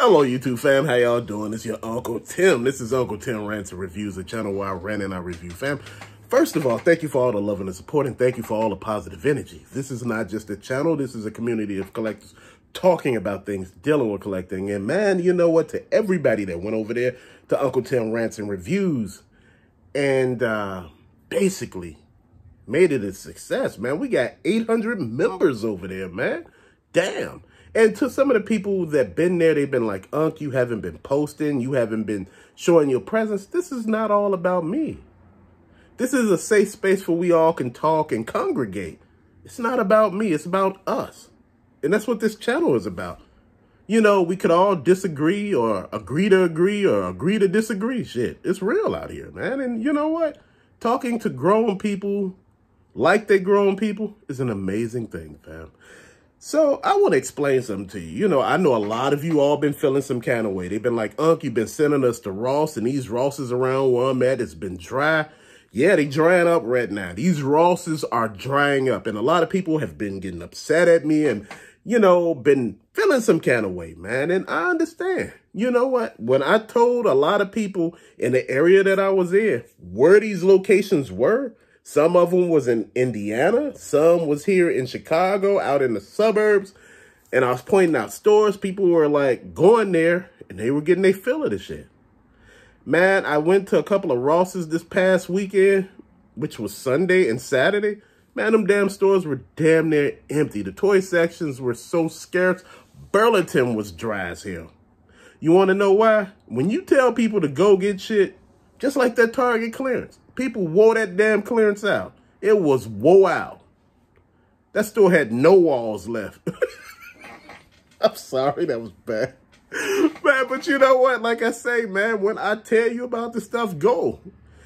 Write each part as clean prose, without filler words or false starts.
Hello, YouTube fam. How y'all doing? It's your Uncle Tim. This is Uncle Tim Rants and Reviews, a channel where I rant and I review, fam. First of all, thank you for all the love and the support, and thank you for all the positive energy. This is not just a channel. This is a community of collectors talking about things, dealing with collecting. And man, you know what? To everybody that went over there to Uncle Tim Rants and Reviews and basically made it a success, man. We got 800 members over there, man. Damn. And to some of the people that been there, they've been like, Unc, you haven't been posting. You haven't been showing your presence. This is not all about me. This is a safe space where we all can talk and congregate. It's not about me. It's about us. And that's what this channel is about. You know, we could all disagree or agree to agree or agree to disagree. Shit, it's real out here, man. And you know what? Talking to grown people like they grown people is an amazing thing, fam. So I want to explain something to you. You know, I know a lot of you all been feeling some kind of way. They've been like, Unc, you've been sending us to Ross, and these Rosses around where I'm at, it's been dry. Yeah, they drying up right now. These Rosses are drying up, and a lot of people have been getting upset at me and, you know, been feeling some kind of way, man. And I understand. You know what? When I told a lot of people in the area that I was in where these locations were, some of them was in Indiana. Some was here in Chicago, out in the suburbs. And I was pointing out stores. People were like going there and they were getting their fill of the shit. Man, I went to a couple of Rosses this past weekend, which was Sunday and Saturday. Man, them damn stores were damn near empty. The toy sections were so scarce. Burlington was dry as hell. You want to know why? When you tell people to go get shit, just like that Target clearance, people wore that damn clearance out. It was wore out. That store had no walls left. I'm sorry, that was bad. Man, but you know what? Like I say, man, when I tell you about the stuff, go.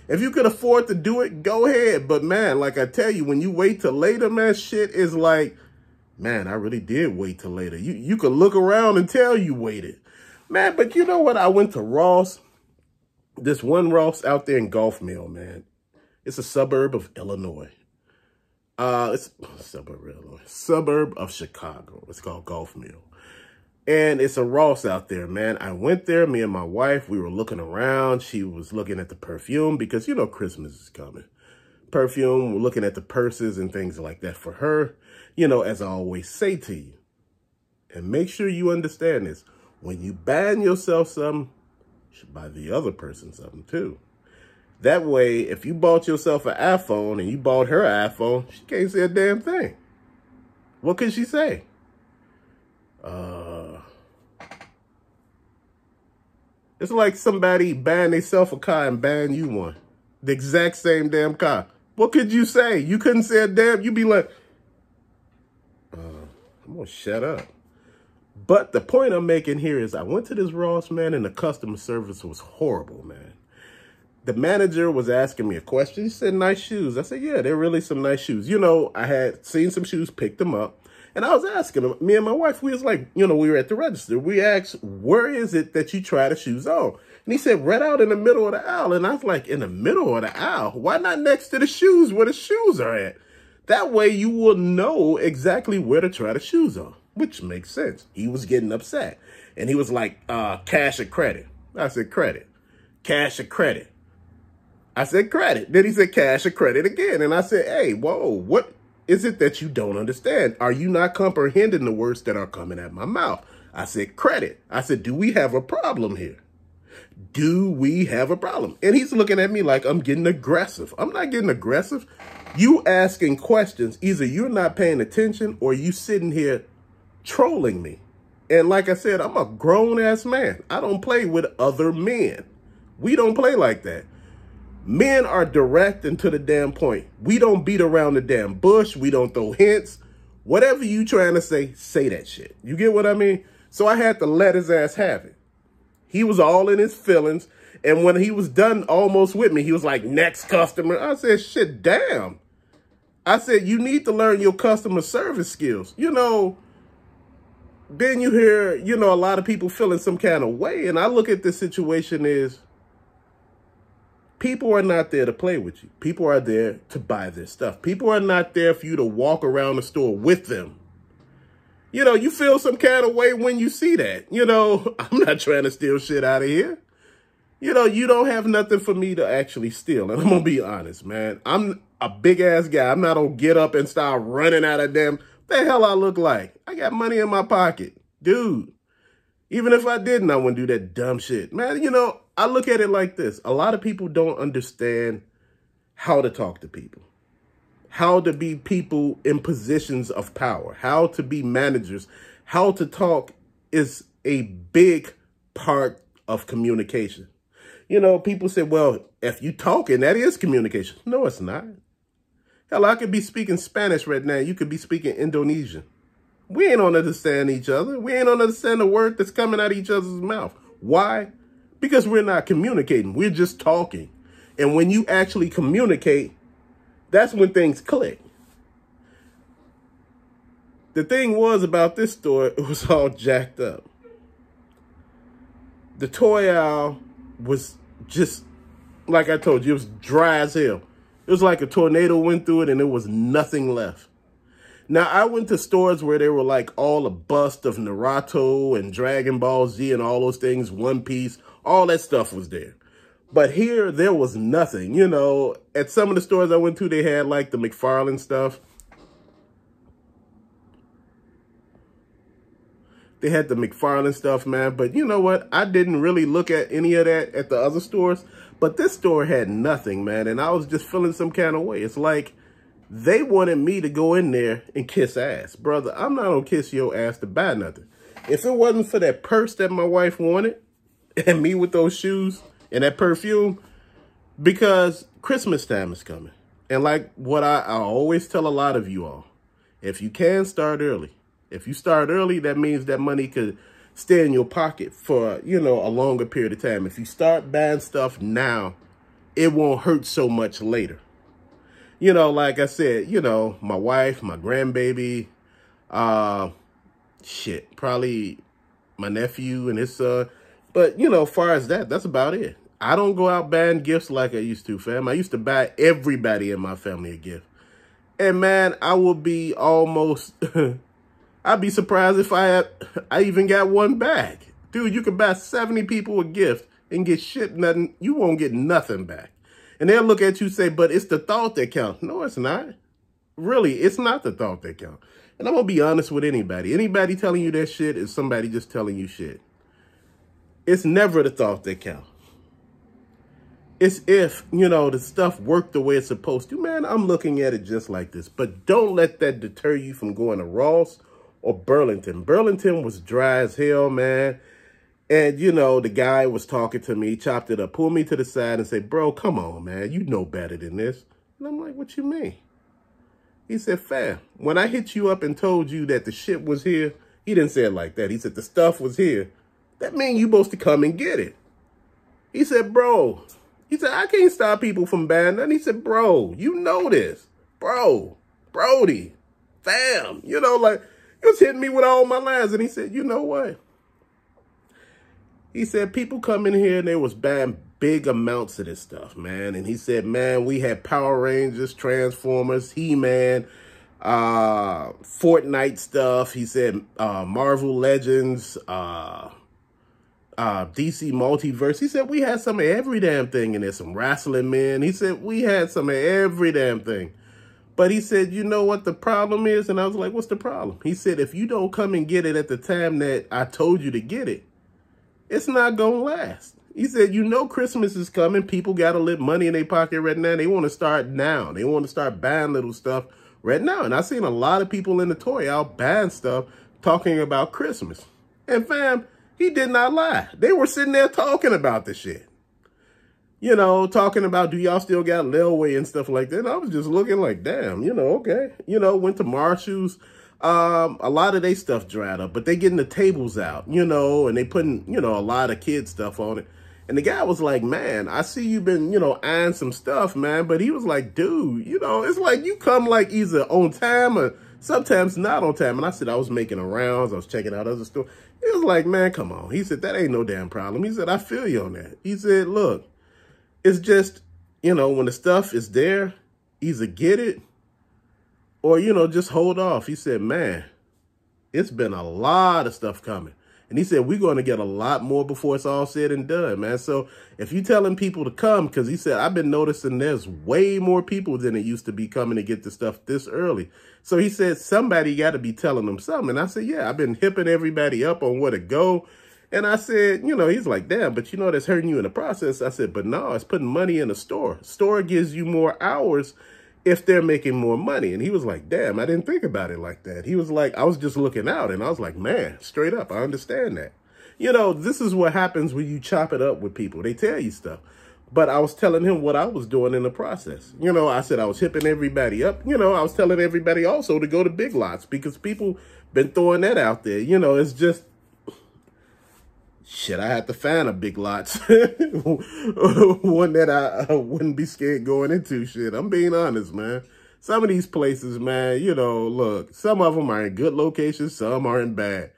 If you could afford to do it, go ahead. But man, like I tell you, when you wait till later, man, shit is like, man, I really did wait till later. You could look around and tell you waited. Man, but you know what? I went to Ross. This one Ross out there in Gulf Mill, man. It's a suburb of Illinois. It's a suburb of Illinois. Suburb of Chicago. It's called Gulf Mill. And it's a Ross out there, man. I went there, me and my wife, we were looking around. She was looking at the perfume because, you know, Christmas is coming. Perfume, we're looking at the purses and things like that for her. You know, as I always say to you, and make sure you understand this, when you ban yourself something, you should buy the other person something too. That way, if you bought yourself an iPhone and you bought her an iPhone, she can't say a damn thing. What can she say? It's like somebody buying themselves a car and buying you one. The exact same damn car. What could you say? You couldn't say a damn, you'd be like, I'm gonna shut up. But the point I'm making here is I went to this Ross, man, and the customer service was horrible, man. The manager was asking me a question. He said, nice shoes. I said, yeah, they're really some nice shoes. You know, I had seen some shoes, picked them up. And I was asking him, me and my wife, we was like, you know, we were at the register. We asked, where is it that you try the shoes on? And he said, right out in the middle of the aisle. And I was like, in the middle of the aisle? Why not next to the shoes where the shoes are at? That way you will know exactly where to try the shoes on, which makes sense. He was getting upset. And he was like, cash or credit? I said, credit. Cash or credit? I said, credit. Then he said, cash or credit again. And I said, hey, whoa, what is it that you don't understand? Are you not comprehending the words that are coming out of my mouth? I said, credit. I said, do we have a problem here? Do we have a problem? And he's looking at me like I'm getting aggressive. I'm not getting aggressive. You asking questions, either you're not paying attention or you sitting here trolling me. And like I said, I'm a grown-ass man. I don't play with other men. We don't play like that. Men are direct and to the damn point. We don't beat around the damn bush. We don't throw hints. Whatever you trying to say that shit. You get what I mean? So I had to let his ass have it. He was all in his feelings. And when he was done almost with me, he was like, next customer. I said, shit, damn. I said, you need to learn your customer service skills. You know, then you hear, you know, a lot of people feeling some kind of way. And I look at this situation as, people are not there to play with you. People are there to buy their stuff. People are not there for you to walk around the store with them. You know, you feel some kind of way when you see that. You know, I'm not trying to steal shit out of here. You know, you don't have nothing for me to actually steal. And I'm going to be honest, man. I'm a big-ass guy. I'm not going to get up and start running out of them. The hell I look like? I got money in my pocket. Dude, even if I didn't, I wouldn't do that dumb shit. Man, you know, I look at it like this. A lot of people don't understand how to talk to people, how to be people in positions of power, how to be managers, how to talk is a big part of communication. You know, people say, well, if you talking, that is communication. No, it's not. Hell, I could be speaking Spanish right now. You could be speaking Indonesian. We ain't on understand each other. We ain't on understand the word that's coming out of each other's mouth. Why? Because we're not communicating. We're just talking. And when you actually communicate, that's when things click. The thing was about this store, it was all jacked up. The toy aisle was just, like I told you, it was dry as hell. It was like a tornado went through it and there was nothing left. Now, I went to stores where they were like all a bust of Naruto and Dragon Ball Z and all those things, One Piece, all that stuff was there. But here, there was nothing. You know, at some of the stores I went to, they had like the McFarlane stuff. They had the McFarlane stuff, man. But you know what? I didn't really look at any of that at the other stores. But this store had nothing, man. And I was just feeling some kind of way. It's like they wanted me to go in there and kiss ass. Brother, I'm not going to kiss your ass to buy nothing. If it wasn't for that purse that my wife wanted and me with those shoes and that perfume, because Christmas time is coming. And like what I always tell a lot of you all, if you can, start early. If you start early, that means that money could stay in your pocket for, you know, a longer period of time. If you start buying stuff now, it won't hurt so much later. You know, like I said, you know, my wife, my grandbaby, probably my nephew and his son. But, you know, as far as that, that's about it. I don't go out buying gifts like I used to, fam. I used to buy everybody in my family a gift. And, man, I would be almost... I'd be surprised if I even got one back. Dude, you could buy 70 people a gift and get shit, nothing. You won't get nothing back. And they'll look at you and say, but it's the thought that counts. No, it's not. Really, it's not the thought that counts. And I'm going to be honest with anybody. Anybody telling you that shit is somebody just telling you shit. It's never the thought that counts. It's if, you know, the stuff worked the way it's supposed to. Man, I'm looking at it just like this. But don't let that deter you from going to Ross or Burlington. Burlington was dry as hell, man. And, you know, the guy was talking to me, chopped it up, pulled me to the side and said, bro, come on, man. You know better than this. And I'm like, what you mean? He said, fam, when I hit you up and told you that the shit was here, he didn't say it like that. He said, the stuff was here. That means you supposed to come and get it. He said, bro. He said, I can't stop people from buying nothing. He said, bro, you know this. Bro, Brody, fam. You know, like, he was hitting me with all my lines. And he said, you know what? He said, people come in here and they was buying big amounts of this stuff, man. And he said, man, we had Power Rangers, Transformers, He-Man, Fortnite stuff. He said, Marvel Legends, DC Multiverse. He said, we had some of every damn thing in there. Some wrestling men. He said, we had some of every damn thing. But he said, you know what the problem is? And I was like, what's the problem? He said, if you don't come and get it at the time that I told you to get it, it's not going to last. He said, you know Christmas is coming. People got a little money in their pocket right now. They want to start now. They want to start buying little stuff right now. And I've seen a lot of people in the toy out buying stuff talking about Christmas. And fam, he did not lie. They were sitting there talking about the shit. You know, talking about, do y'all still got layaway and stuff like that? And I was just looking like, damn, you know, okay. You know, went to Marshall's. A lot of their stuff dried up, but they getting the tables out, you know, and they putting, you know, a lot of kid stuff on it. And the guy was like, man, I see you been, you know, eyeing some stuff, man. But he was like, dude, you know, it's like you come like either on time or sometimes not on time. And I said, I was making the rounds. I was checking out other stores. He was like, man, come on. He said, that ain't no damn problem. He said, I feel you on that. He said, look. It's just, you know, when the stuff is there, either get it or, you know, just hold off. He said, man, It's been a lot of stuff coming. And he said, we're going to get a lot more before it's all said and done, man. So if you're telling people to come, because he said, I've been noticing there's way more people than it used to be coming to get the stuff this early. So he said, somebody got to be telling them something. And I said, yeah, I've been hipping everybody up on where to go. And I said, you know, he's like, damn, but you know, that's hurting you in the process. I said, but no, it's putting money in the store. Store gives you more hours if they're making more money. And he was like, damn, I didn't think about it like that. He was like, I was just looking out, and I was like, man, straight up, I understand that. You know, this is what happens when you chop it up with people. They tell you stuff. But I was telling him what I was doing in the process. You know, I said I was hipping everybody up. You know, I was telling everybody also to go to Big Lots, because people been throwing that out there. You know, it's just, shit, I had to find a Big Lots. One that I wouldn't be scared going into. Shit, I'm being honest, man. Some of these places, man, you know, look, some of them are in good locations, some are in bad.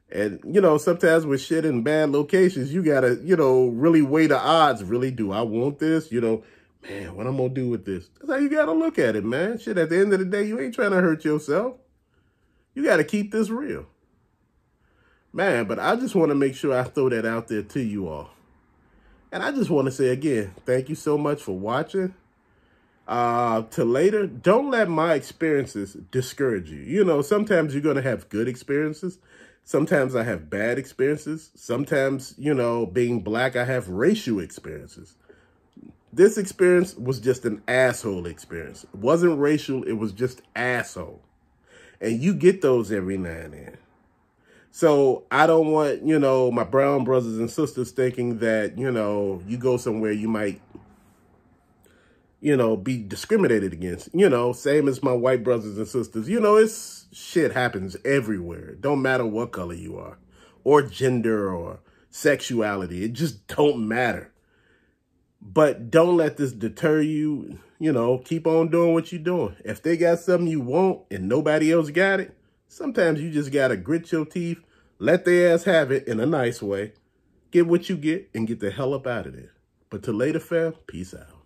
And, you know, sometimes with shit in bad locations, you got to, you know, really weigh the odds. Really, do I want this? You know, man, what I'm going to do with this? That's how you got to look at it, man. Shit, at the end of the day, you ain't trying to hurt yourself. You got to keep this real. Man, but I just want to make sure I throw that out there to you all. And I just want to say again, thank you so much for watching. To later, don't let my experiences discourage you. You know, sometimes you're going to have good experiences. Sometimes I have bad experiences. Sometimes, you know, being black, I have racial experiences. This experience was just an asshole experience. It wasn't racial. It was just asshole. And you get those every now and then. So I don't want, you know, my brown brothers and sisters thinking that, you know, you go somewhere you might, you know, be discriminated against. You know, same as my white brothers and sisters. You know, it's shit happens everywhere. It don't matter what color you are, or gender, or sexuality. It just don't matter. But don't let this deter you. You know, keep on doing what you're doing. If they got something you want and nobody else got it, sometimes you just got to grit your teeth, let their ass have it in a nice way, get what you get, and get the hell up out of there. But till later, fam, peace out.